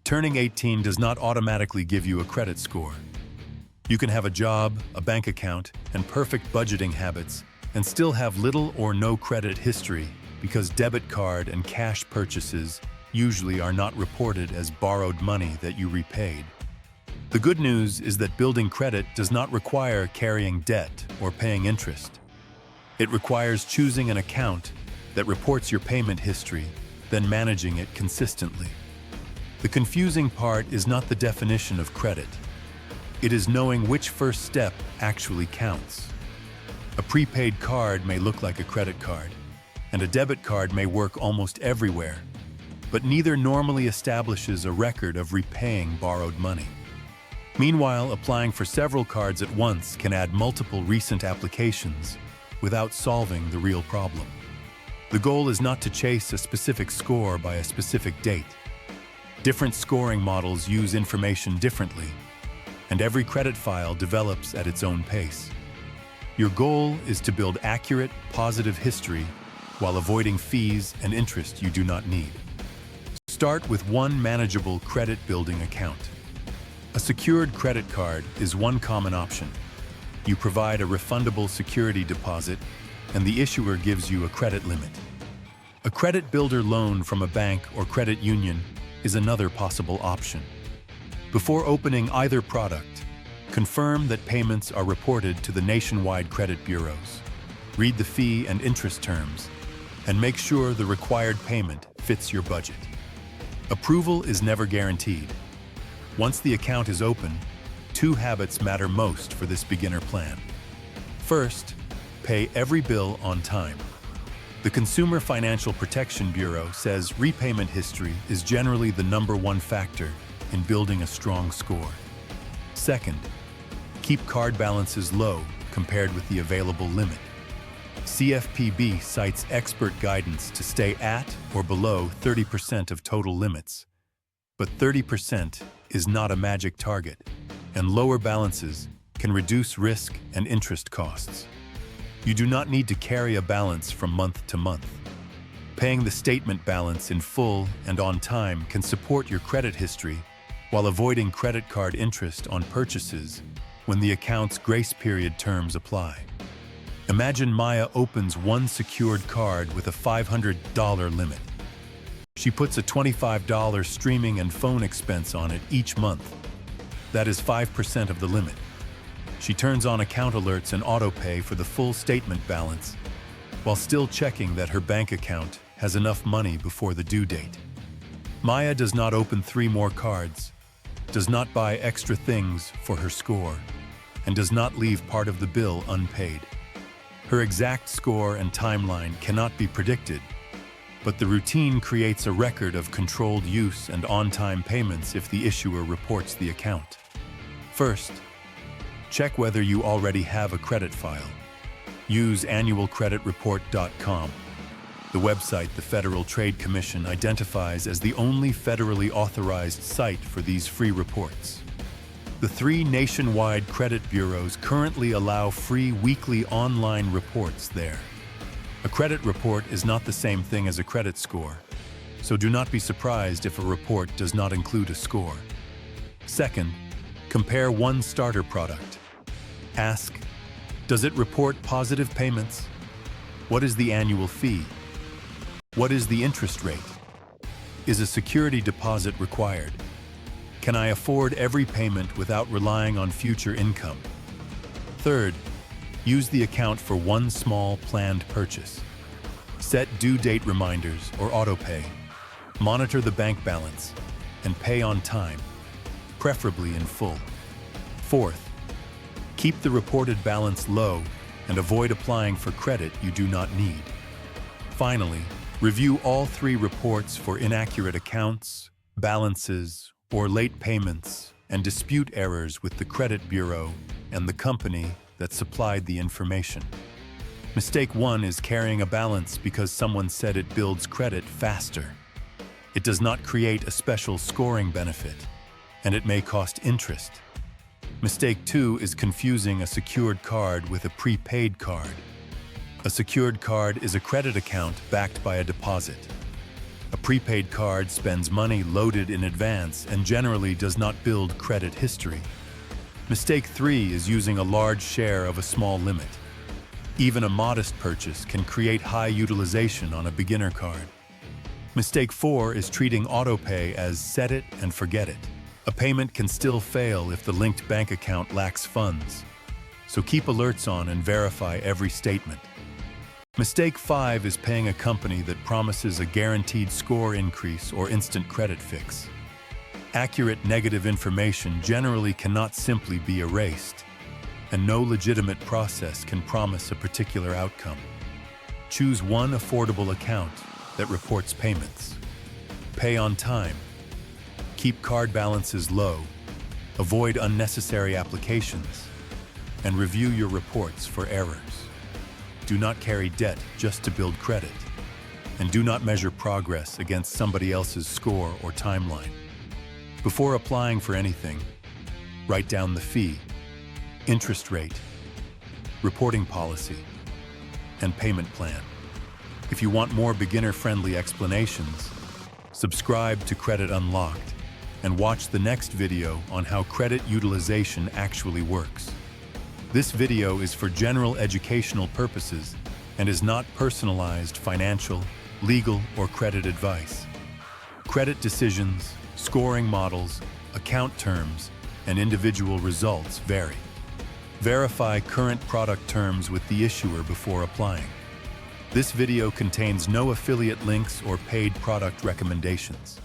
Turning 18 does not automatically give you a credit score. You can have a job, a bank account, and perfect budgeting habits, and still have little or no credit history because debit card and cash purchases usually are not reported as borrowed money that you repaid. The good news is that building credit does not require carrying debt or paying interest. It requires choosing an account that reports your payment history, then managing it consistently. The confusing part is not the definition of credit. It is knowing which first step actually counts. A prepaid card may look like a credit card, and a debit card may work almost everywhere, but neither normally establishes a record of repaying borrowed money. Meanwhile, applying for several cards at once can add multiple recent applications without solving the real problem. The goal is not to chase a specific score by a specific date. Different scoring models use information differently, and every credit file develops at its own pace. Your goal is to build accurate, positive history while avoiding fees and interest you do not need. Start with one manageable credit-building account. A secured credit card is one common option. You provide a refundable security deposit, and the issuer gives you a credit limit. A credit builder loan from a bank or credit union is another possible option. Before opening either product, confirm that payments are reported to the nationwide credit bureaus. Read the fee and interest terms, and make sure the required payment fits your budget. Approval is never guaranteed. Once the account is open, two habits matter most for this beginner plan. First, pay every bill on time. The Consumer Financial Protection Bureau says repayment history is generally the #1 factor in building a strong score. Second, keep card balances low compared with the available limit. CFPB cites expert guidance to stay at or below 30% of total limits. But 30% is not a magic target, and lower balances can reduce risk and interest costs. You do not need to carry a balance from month to month. Paying the statement balance in full and on time can support your credit history while avoiding credit card interest on purchases when the account's grace period terms apply. Imagine Maya opens one secured card with a $500 limit. She puts a $25 streaming and phone expense on it each month. That is 5% of the limit. She turns on account alerts and autopay for the full statement balance, while still checking that her bank account has enough money before the due date. Maya does not open 3 more cards, does not buy extra things for her score, and does not leave part of the bill unpaid. Her exact score and timeline cannot be predicted, but the routine creates a record of controlled use and on-time payments if the issuer reports the account. First, check whether you already have a credit file. Use annualcreditreport.com, the website the Federal Trade Commission identifies as the only federally authorized site for these free reports. The 3 nationwide credit bureaus currently allow free weekly online reports there. A credit report is not the same thing as a credit score, so do not be surprised if a report does not include a score. Second, compare one starter product. Ask, does it report positive payments? What is the annual fee? What is the interest rate? Is a security deposit required? Can I afford every payment without relying on future income? Third, use the account for one small planned purchase. Set due date reminders or autopay. Monitor the bank balance and pay on time, preferably in full. Fourth, keep the reported balance low and avoid applying for credit you do not need. Finally, review all 3 reports for inaccurate accounts, balances, or late payments, and dispute errors with the credit bureau and the company that supplied the information. Mistake 1 is carrying a balance because someone said it builds credit faster. It does not create a special scoring benefit, and it may cost interest. Mistake 2 is confusing a secured card with a prepaid card. A secured card is a credit account backed by a deposit. A prepaid card spends money loaded in advance and generally does not build credit history. Mistake 3 is using a large share of a small limit. Even a modest purchase can create high utilization on a beginner card. Mistake 4 is treating autopay as set it and forget it. A payment can still fail if the linked bank account lacks funds, so keep alerts on and verify every statement. Mistake 5 is paying a company that promises a guaranteed score increase or instant credit fix. Accurate negative information generally cannot simply be erased, and no legitimate process can promise a particular outcome. Choose one affordable account that reports payments. Pay on time. Keep card balances low. Avoid unnecessary applications. And review your reports for errors. Do not carry debt just to build credit. And do not measure progress against somebody else's score or timeline. Before applying for anything, write down the fee, interest rate, reporting policy, and payment plan. If you want more beginner-friendly explanations, subscribe to Credit Unlocked and watch the next video on how credit utilization actually works. This video is for general educational purposes and is not personalized financial, legal, or credit advice. Credit decisions, scoring models, account terms, and individual results vary. Verify current product terms with the issuer before applying. This video contains no affiliate links or paid product recommendations.